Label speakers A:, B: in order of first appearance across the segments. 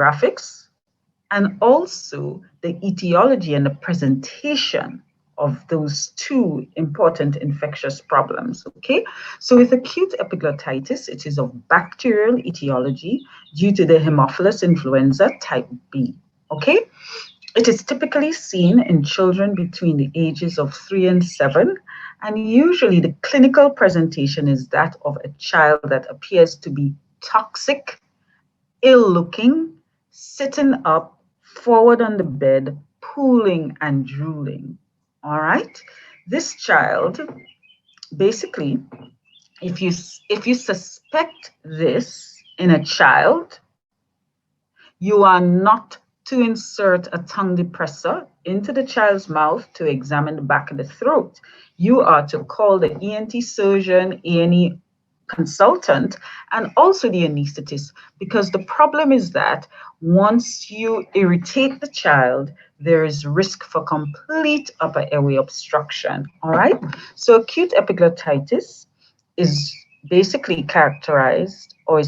A: demographics, and also the etiology and the presentation of those two important infectious problems, okay? So with acute epiglottitis, it is of bacterial etiology due to the Haemophilus influenza type B, okay? It is typically seen in children between the ages of 3 and 7, and usually the clinical presentation is that of a child that appears to be toxic, ill-looking, sitting up, forward on the bed, pooling and drooling. All right? This child, basically, if you suspect this in a child, you are not to insert a tongue depressor into the child's mouth to examine the back of the throat. You are to call the ENT surgeon, A&E consultant, and also the anesthetist, because the problem is that once you irritate the child, there is risk for complete upper airway obstruction. All right. So acute epiglottitis is basically characterized, or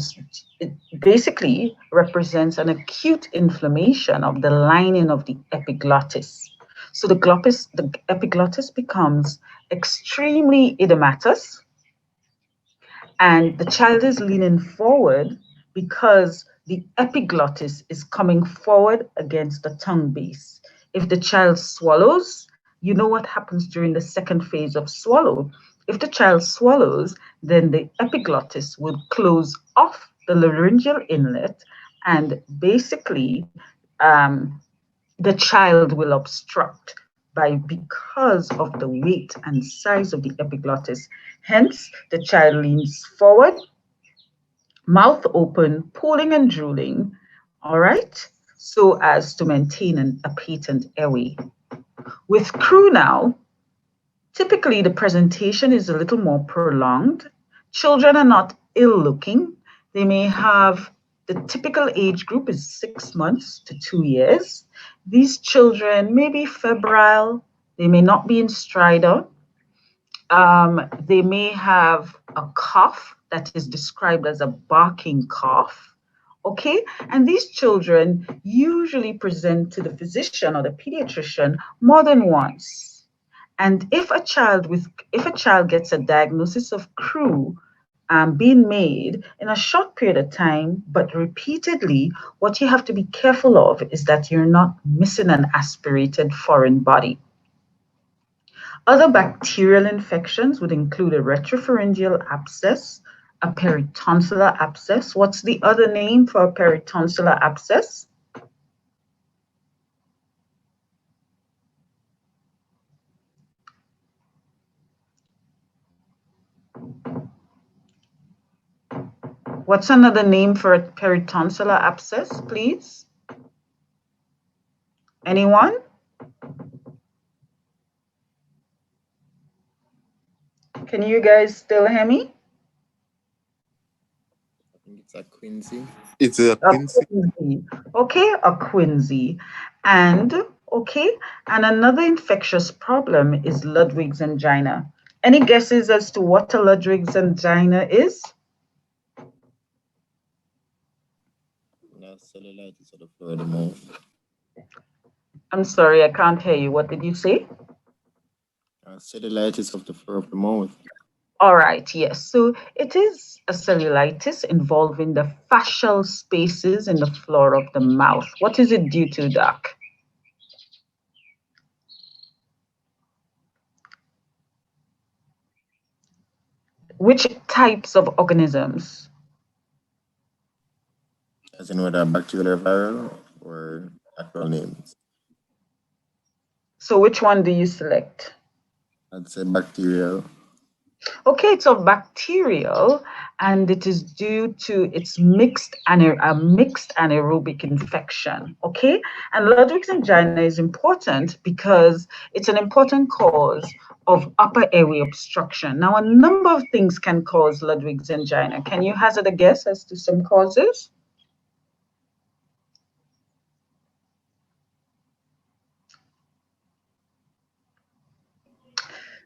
A: it basically represents an acute inflammation of the lining of the epiglottis. So the epiglottis becomes extremely edematous, and the child is leaning forward because the epiglottis is coming forward against the tongue base. If the child swallows, you know what happens during the second phase of swallow. If the child swallows, then the epiglottis will close off the laryngeal inlet, and basically the child will obstruct because of the weight and size of the epiglottis. Hence, the child leans forward, mouth open, pulling and drooling, all right, so as to maintain a patent airway. With crew now, typically the presentation is a little more prolonged. Children are not ill looking. They may have, the typical age group is 6 months to 2 years. These children may be febrile. They may not be in stridor. They may have a cough that is described as a barking cough. Okay, and these children usually present to the physician or the pediatrician more than once. And if a child gets a diagnosis of CRU being made in a short period of time, but repeatedly, what you have to be careful of is that you're not missing an aspirated foreign body. Other bacterial infections would include a retropharyngeal abscess, a peritonsillar abscess. What's the other name for a peritonsillar abscess? What's another name for a peritonsillar abscess, please? Anyone? Can you guys still hear me?
B: I think it's a quinsy.
C: It's a
A: A
C: Quincy.
A: quinsy. Okay, a quinsy. And okay, and another infectious problem is Ludwig's angina. Any guesses as to what a Ludwig's angina is?
B: No, cellulitis of the floor of the mouth.
A: I'm sorry, I can't hear you. What did you say?
B: Cellulitis of the floor of the mouth.
A: All right, yes. So it is a cellulitis involving the fascial spaces in the floor of the mouth. What is it due to, Doc? Which types of organisms?
B: As in whether bacterial or viral or actual names.
A: So which one do you select?
B: I'd say bacterial.
A: Okay, it's of bacterial, and it is due to its mixed anaerobic infection. Okay, and Ludwig's angina is important because it's an important cause of upper airway obstruction. Now, a number of things can cause Ludwig's angina. Can you hazard a guess as to some causes?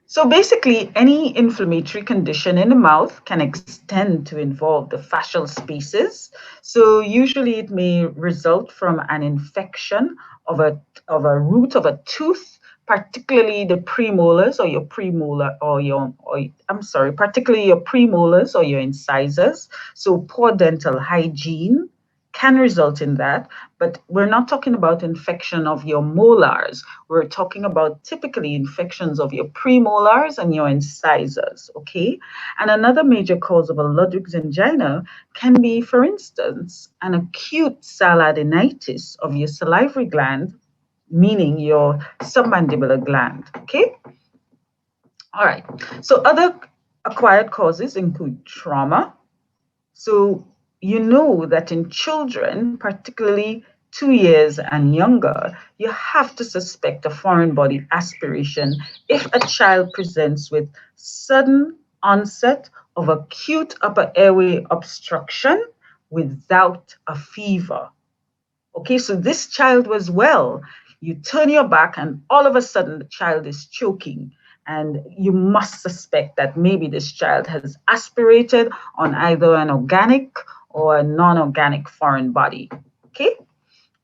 A: So basically, any inflammatory condition in the mouth can extend to involve the fascial spaces. So usually it may result from an infection of a root of a tooth, particularly the premolars or your premolar or I'm sorry, particularly your premolars or your incisors. So poor dental hygiene can result in that, but we're not talking about infection of your molars. We're talking about typically infections of your premolars and your incisors, okay? And another major cause of a Ludwig's angina can be, for instance, an acute salidinitis of your salivary gland, meaning your submandibular gland, okay? All right, so other acquired causes include trauma. So you know that in children, particularly 2 years and younger, you have to suspect a foreign body aspiration if a child presents with sudden onset of acute upper airway obstruction without a fever. Okay, so this child was well. You turn your back, and all of a sudden, the child is choking. And you must suspect that maybe this child has aspirated on either an organic or a non organic foreign body. Okay,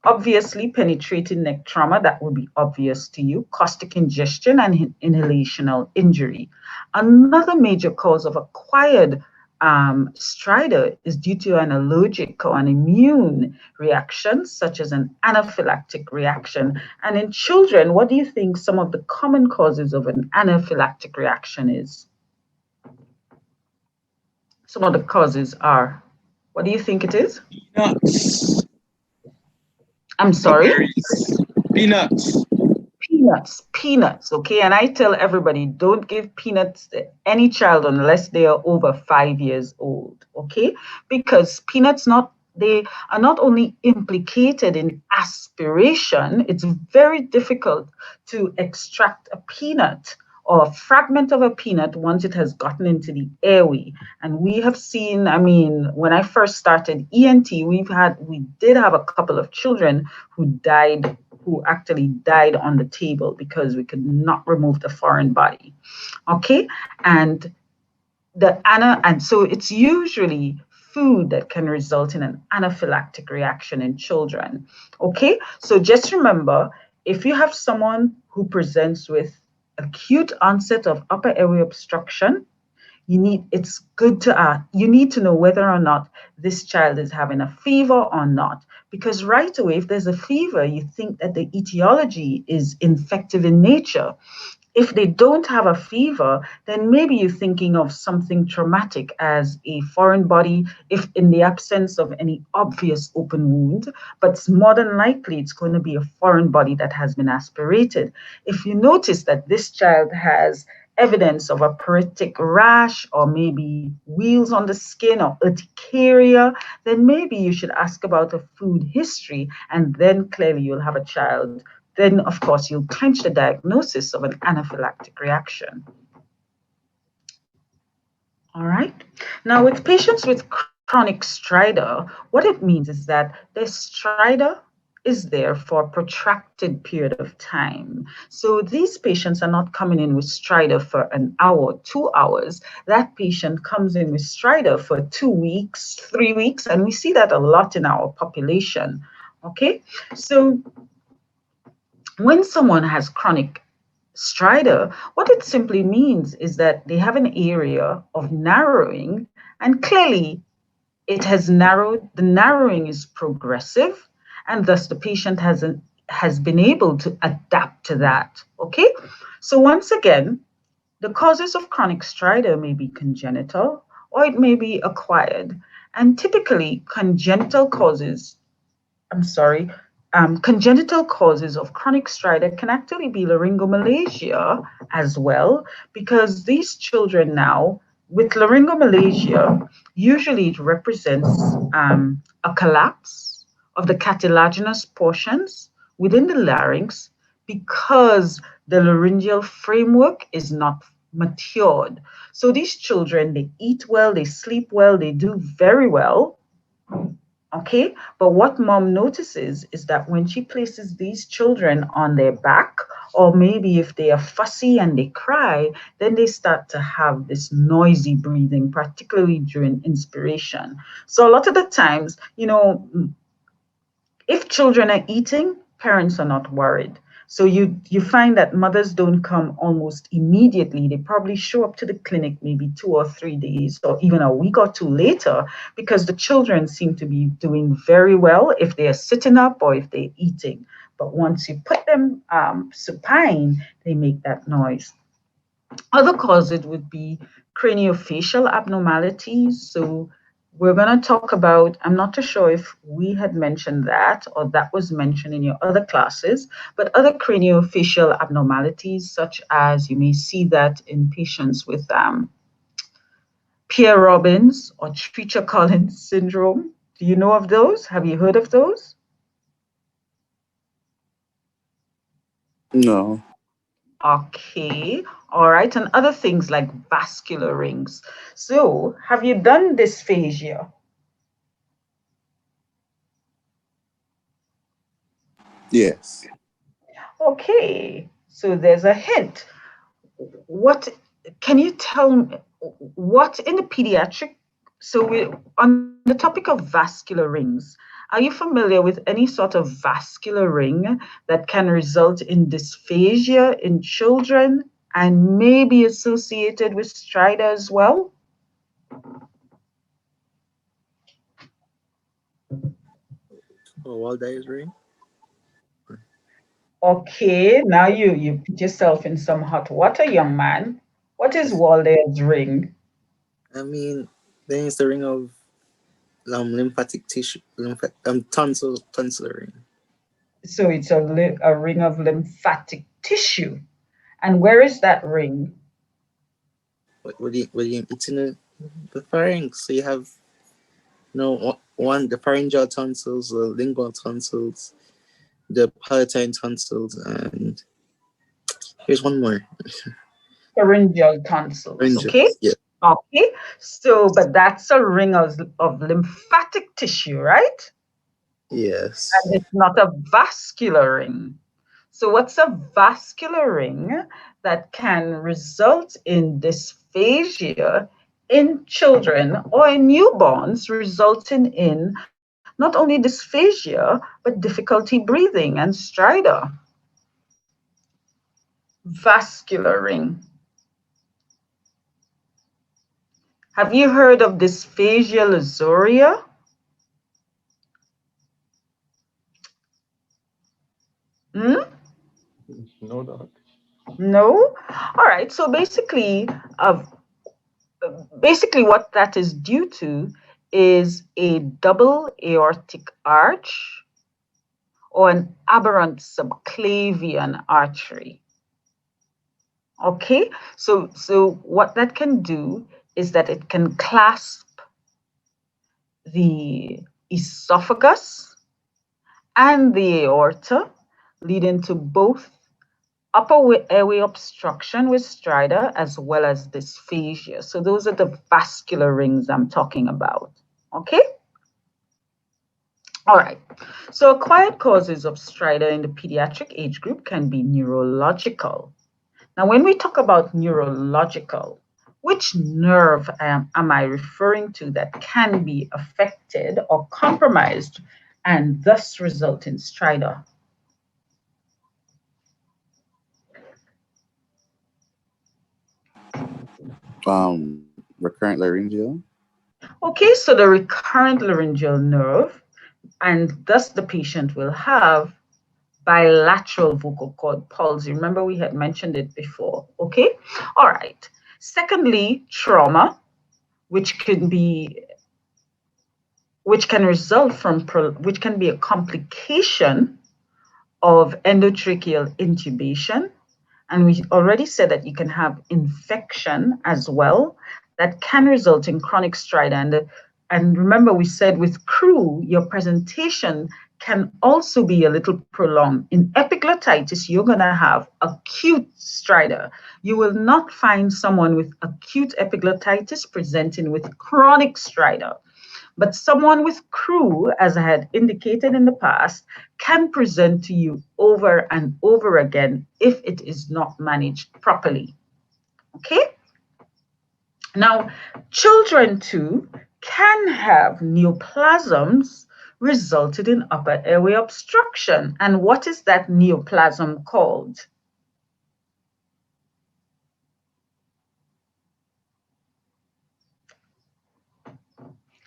A: obviously, penetrating neck trauma, that will be obvious to you, caustic ingestion, and inhalational injury. Another major cause of acquired stridor is due to an allergic or an immune reaction, such as an anaphylactic reaction. And in children, what do you think some of the common causes of an anaphylactic reaction is? Some of the causes are, what do you think it is?
C: Nuts.
A: I'm sorry?
C: Berries. Peanuts.
A: Peanuts, okay? And I tell everybody, don't give peanuts to any child unless they are over 5 years old, okay? Because peanuts they are not only implicated in aspiration, it's very difficult to extract a peanut or a fragment of a peanut once it has gotten into the airway. And we have seen, I mean, when I first started ENT, we did have a couple of children who actually died on the table because we could not remove the foreign body. Okay, and so it's usually food that can result in an anaphylactic reaction in children. Okay, so just remember, if you have someone who presents with acute onset of upper airway obstruction, it's good to you need to know whether or not this child is having a fever or not, because right away, if there's a fever, you think that the etiology is infective in nature. If they don't have a fever, then maybe you're thinking of something traumatic as a foreign body, if in the absence of any obvious open wound, but more than likely it's going to be a foreign body that has been aspirated. If you notice that this child has evidence of a pruritic rash or maybe wheals on the skin or urticaria, then maybe you should ask about a food history, and then clearly you'll have a child. Then, of course, you'll clinch the diagnosis of an anaphylactic reaction. All right. Now, with patients with chronic stridor, what it means is that their stridor is there for a protracted period of time. So these patients are not coming in with stridor for an hour, 2 hours. That patient comes in with stridor for 2 weeks, 3 weeks, and we see that a lot in our population. Okay. So when someone has chronic stridor, what it simply means is that they have an area of narrowing, and clearly it has narrowed. The narrowing is progressive, and thus the patient has been able to adapt to that. Okay, so once again, the causes of chronic stridor may be congenital or it may be acquired, and typically congenital causes of chronic stridor can actually be laryngomalacia as well, because these children now with laryngomalacia, usually it represents a collapse of the cartilaginous portions within the larynx because the laryngeal framework is not matured. So these children, they eat well, they sleep well, they do very well Okay, but what mom notices is that when she places these children on their back, or maybe if they are fussy and they cry, then they start to have this noisy breathing, particularly during inspiration. So a lot of the times, if children are eating, parents are not worried. So you find that mothers don't come almost immediately. They probably show up to the clinic maybe 2 or 3 days or even a week or two later because the children seem to be doing very well if they are sitting up or if they're eating. But once you put them supine, they make that noise. Other causes would be craniofacial abnormalities. So we're going to talk about, I'm not too sure if we had mentioned that or that was mentioned in your other classes, but other craniofacial abnormalities, such as you may see that in patients with Pierre Robins or Treacher Collins syndrome. Do you know of those? Have you heard of those?
B: No.
A: Okay, all right, and other things like vascular rings. So, have you done dysphagia?
B: Yes.
A: Okay, so there's a hint. What can you tell me? What in the pediatric? So, we on the topic of vascular rings. Are you familiar with any sort of vascular ring that can result in dysphagia in children and may be associated with stridor as well?
D: Oh, Waldey's ring?
A: Okay, now you put yourself in some hot water, young man. What is Walden's ring?
D: I mean, then it's the ring of lymphatic tissue, tonsil ring.
A: So it's a ring of lymphatic tissue. And where is that ring?
D: It's in the pharynx. So you have the pharyngeal tonsils, the lingual tonsils, the palatine tonsils, and here's one more.
A: Pharyngeal tonsils.
D: Pharyngeal.
A: Okay.
D: Yeah.
A: Okay. So, but that's a ring of lymphatic tissue, right?
D: Yes.
A: And it's not a vascular ring. So, what's a vascular ring that can result in dysphagia in children or in newborns, resulting in not only dysphagia, but difficulty breathing and stridor? Vascular ring. Have you heard of dysphagia lusoria? Hmm?
C: No, doc.
A: No? All right. So basically what that is due to is a double aortic arch or an aberrant subclavian artery. Okay, so what that can do is that it can clasp the esophagus and the aorta, leading to both upper airway obstruction with stridor as well as dysphagia. So those are the vascular rings I'm talking about. Okay? All right. So acquired causes of stridor in the pediatric age group can be neurological. Now, when we talk about neurological, which nerve am I referring to that can be affected or compromised and thus result in stridor?
B: Recurrent laryngeal.
A: Okay, so the recurrent laryngeal nerve, and thus the patient will have bilateral vocal cord palsy. Remember, we had mentioned it before. Okay, all right. Secondly, trauma, which can result from which can be a complication of endotracheal intubation. And we already said that you can have infection as well that can result in chronic stridor. And remember, we said with CRU, your presentation can also be a little prolonged. In epiglottitis, you're going to have acute stridor. You will not find someone with acute epiglottitis presenting with chronic stridor. But someone with CRU, as I had indicated in the past, can present to you over and over again if it is not managed properly. Okay? Now, children too can have neoplasms resulted in upper airway obstruction. And what is that neoplasm called?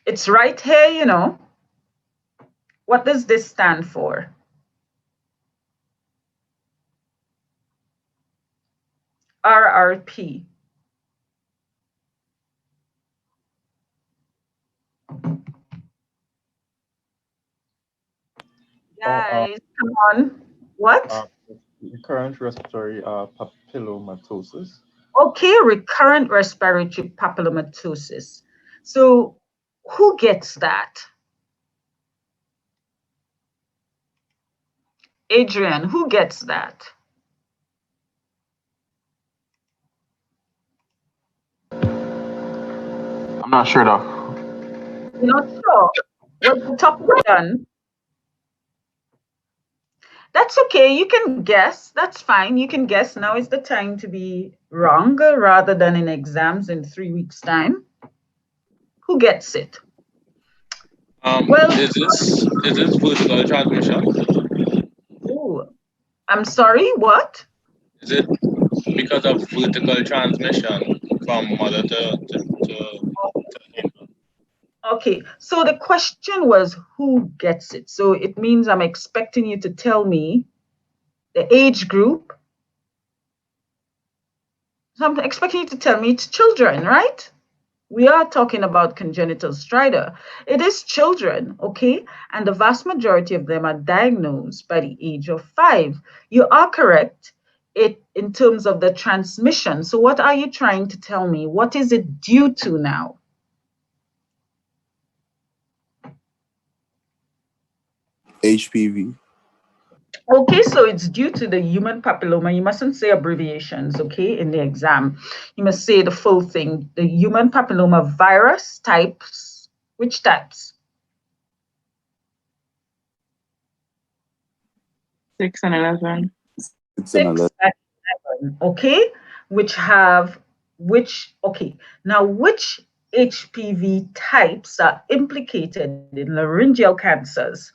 A: It's right here, you know. What does this stand for? RRP. Guys, come on. What?
C: Recurrent respiratory papillomatosis.
A: Okay, recurrent respiratory papillomatosis. So who gets that? Adrian, who gets that?
B: I'm not sure though.
A: You're not sure? Was the topic done? That's okay. You can guess. That's fine. You can guess. Now is the time to be wrong rather than in exams in 3 weeks' time. Who gets it?
E: Well, is this vertical transmission?
A: Oh, I'm sorry. What?
E: Is it because of vertical transmission from mother to infant?
A: Okay, so the question was who gets it? So it means I'm expecting you to tell me the age group. So I'm expecting you to tell me it's children, right? We are talking about congenital stridor. It is children, okay? And the vast majority of them are diagnosed by the age of 5. You are correct in terms of the transmission. So what are you trying to tell me? What is it due to now?
D: HPV.
A: Okay, so it's due to the human papilloma. You mustn't say abbreviations, okay, in the exam. You must say the full thing. The human papilloma virus types. Which types?
F: 6 and 11.
A: 6 and 11, okay, okay. Now, which HPV types are implicated in laryngeal cancers?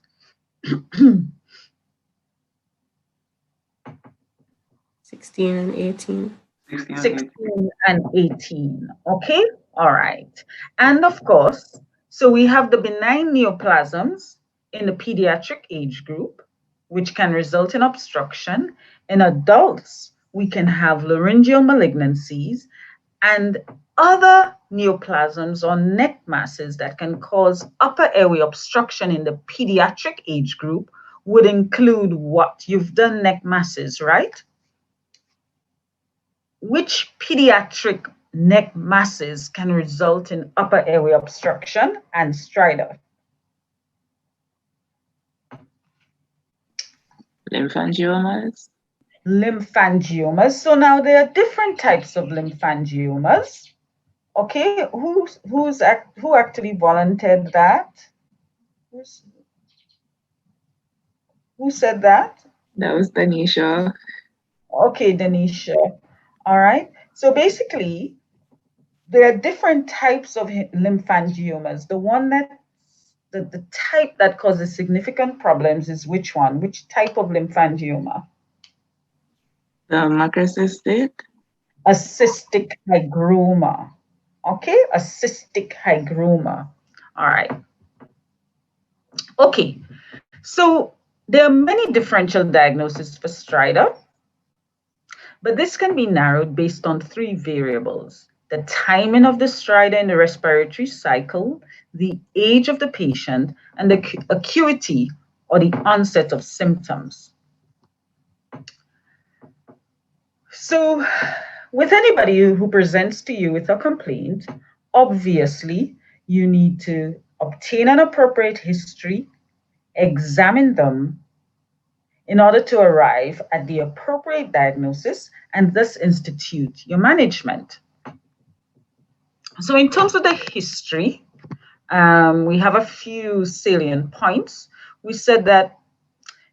F: 16 and 18.
A: 16 and 18. Okay, all right. And of course, so we have the benign neoplasms in the pediatric age group, which can result in obstruction. In adults, we can have laryngeal malignancies and other neoplasms or neck masses that can cause upper airway obstruction in the pediatric age group would include what? You've done neck masses, right? Which pediatric neck masses can result in upper airway obstruction and stridor?
F: Lymphangiomas.
A: Lymphangiomas. So now there are different types of lymphangiomas. Okay, who actually volunteered that? Who said that?
F: That was Danisha.
A: Okay, Danisha. All right. So basically, there are different types of lymphangiomas. The one that the type that causes significant problems is which one? Which type of lymphangioma?
F: The macrocystic.
A: A cystic hygroma. Okay, a cystic hygroma. All right. Okay, so there are many differential diagnoses for stridor, but this can be narrowed based on 3 variables: the timing of the stridor in the respiratory cycle, the age of the patient, and the acuity or the onset of symptoms. So with anybody who presents to you with a complaint, obviously you need to obtain an appropriate history, examine them in order to arrive at the appropriate diagnosis and thus institute your management. So in terms of the history, We have a few salient points. We said that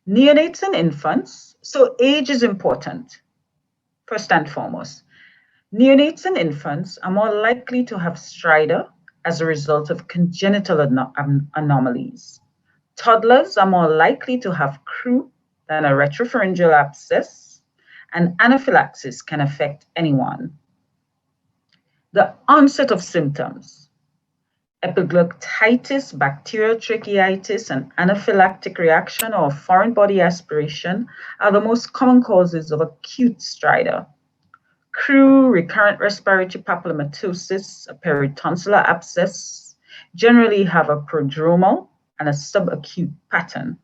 A: neonates and infants, so age is important, first and foremost. Neonates and infants are more likely to have stridor as a result of congenital anomalies. Toddlers are more likely to have croup than a retropharyngeal abscess, and anaphylaxis can affect anyone. The onset of symptoms: epiglottitis, bacterial tracheitis, and anaphylactic reaction or foreign body aspiration are the most common causes of acute stridor. Croup, recurrent respiratory papillomatosis, a peritonsillar abscess generally have a prodromal and a subacute pattern.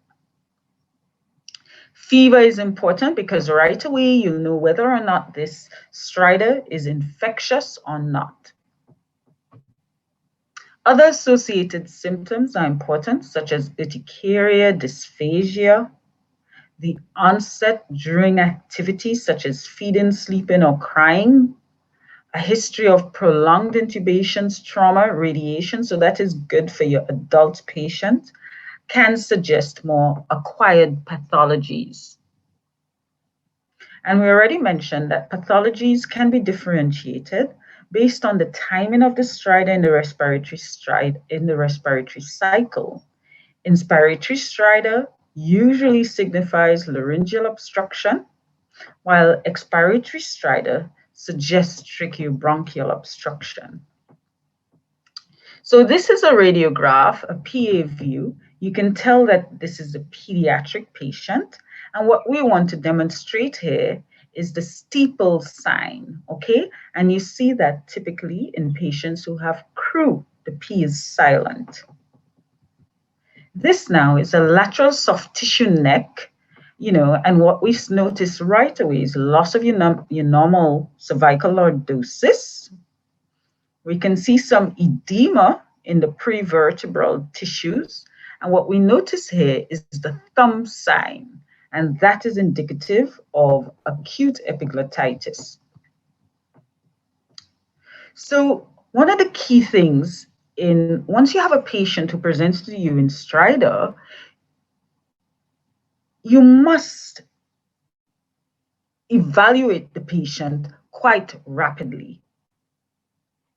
A: Fever is important because right away you'll know whether or not this stridor is infectious or not. Other associated symptoms are important, such as urticaria, dysphagia, the onset during activities such as feeding, sleeping, or crying, a history of prolonged intubations, trauma, radiation, so that is good for your adult patient, can suggest more acquired pathologies. And we already mentioned that pathologies can be differentiated based on the timing of the stridor in the respiratory cycle. Inspiratory stridor usually signifies laryngeal obstruction, while expiratory stridor suggests tracheobronchial obstruction. So this is a radiograph, a PA view. You can tell that this is a pediatric patient. And what we want to demonstrate here is the steeple sign, okay? And you see that typically in patients who have croup, the P is silent. This now is a lateral soft tissue neck, and what we notice right away is loss of your normal cervical lordosis. We can see some edema in the prevertebral tissues. And what we notice here is the thumb sign, and that is indicative of acute epiglottitis. So one of the key things once you have a patient who presents to you in stridor, you must evaluate the patient quite rapidly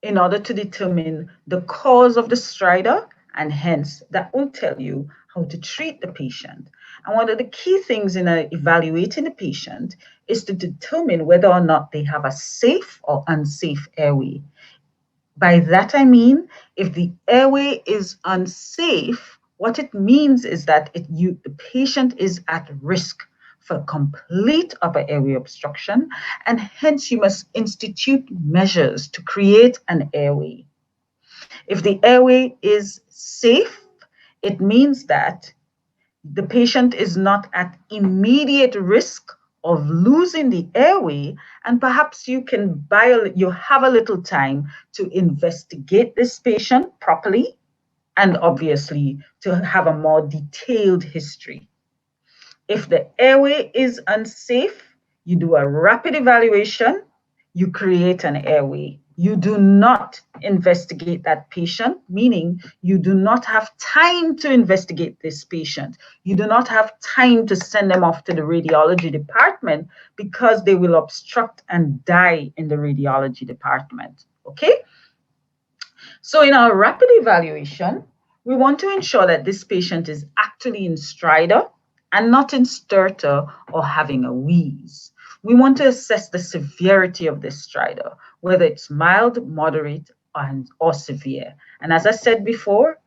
A: in order to determine the cause of the stridor, and hence that will tell you how to treat the patient. And one of the key things in evaluating the patient is to determine whether or not they have a safe or unsafe airway. By that I mean, if the airway is unsafe, what it means is that the patient is at risk for complete upper airway obstruction, and hence you must institute measures to create an airway. If the airway is safe, it means that the patient is not at immediate risk of losing the airway, and perhaps you have a little time to investigate this patient properly, and obviously to have a more detailed history. If the airway is unsafe, you do a rapid evaluation, you create an airway. You do not investigate that patient, meaning you do not have time to investigate this patient. You do not have time to send them off to the radiology department because they will obstruct and die in the radiology department, okay? So in our rapid evaluation, we want to ensure that this patient is actually in stridor and not in stertor or having a wheeze. We want to assess the severity of this stridor, whether it's mild, moderate, or severe. And as I said before,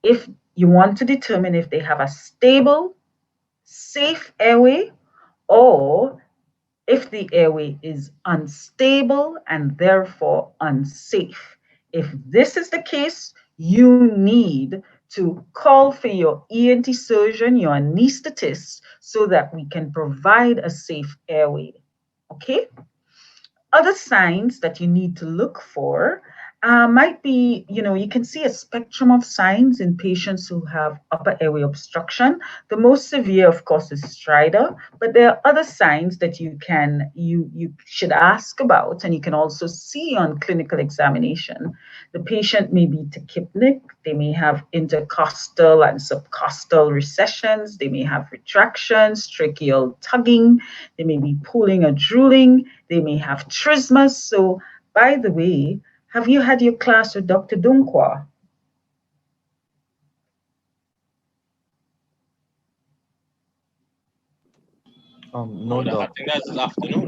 A: if you want to determine if they have a stable, safe airway, or if the airway is unstable and therefore unsafe. If this is the case, you need to call for your ENT surgeon, your anesthetist, so that we can provide a safe airway, okay? Other signs that you need to look for might be, you can see a spectrum of signs in patients who have upper airway obstruction. The most severe, of course, is stridor, but there are other signs that you should ask about, and you can also see on clinical examination. The patient may be tachypnic, they may have intercostal and subcostal recessions, they may have retractions, tracheal tugging, they may be pulling or drooling, they may have trismus. So, by the way, have you had your class with Dr. Dunkwa?
C: No,
E: I
C: Doc.
E: think that's this afternoon.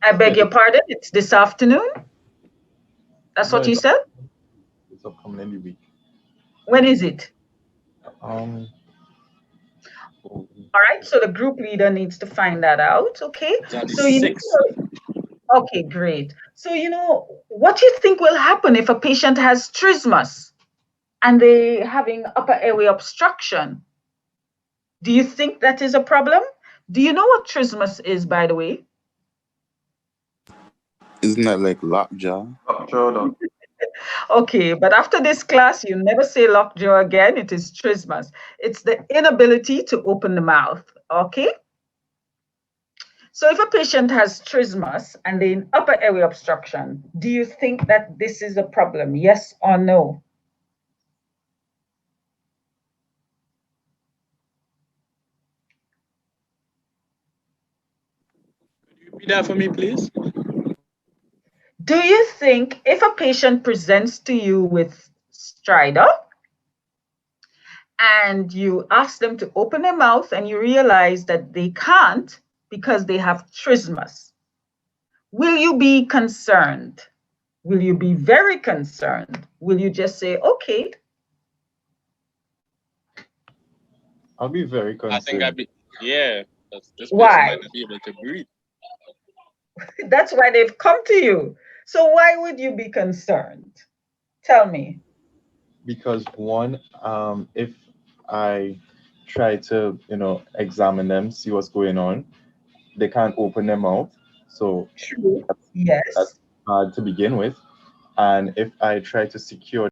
A: I beg your pardon, it's this afternoon? That's
C: No,
A: what you said?
C: It's upcoming any week.
A: When is it?
C: Oh,
A: All right, so the group leader needs to find that out, okay?
E: It's on the
A: So,
E: 6th.
A: okay, great. So, what do you think will happen if a patient has trismus and they're having upper airway obstruction? Do you think that is a problem? Do you know what trismus is, by the way?
B: Isn't that like lockjaw?
C: Lockjaw, Doc.
A: Okay, but after this class, you never say lockjaw again. It is trismus. It's the inability to open the mouth, okay? So if a patient has trismus and then upper airway obstruction, do you think that this is a problem? Yes or no?
E: Could you repeat that for me, please?
A: Do you think if a patient presents to you with stridor and you ask them to open their mouth and you realize that they can't because they have trismus, will you be concerned? Will you be very concerned? Will you just say, okay?
C: I'll be very concerned.
E: I think I'd be, yeah. This person
A: Why?
E: might not be able to breathe.
A: That's why they've come to you. So why would you be concerned? Tell me.
C: Because one, if I try to, examine them, see what's going on, they can't open their mouth. So
A: True.
C: that's
A: Yes.
C: hard to begin with. And if I try to secure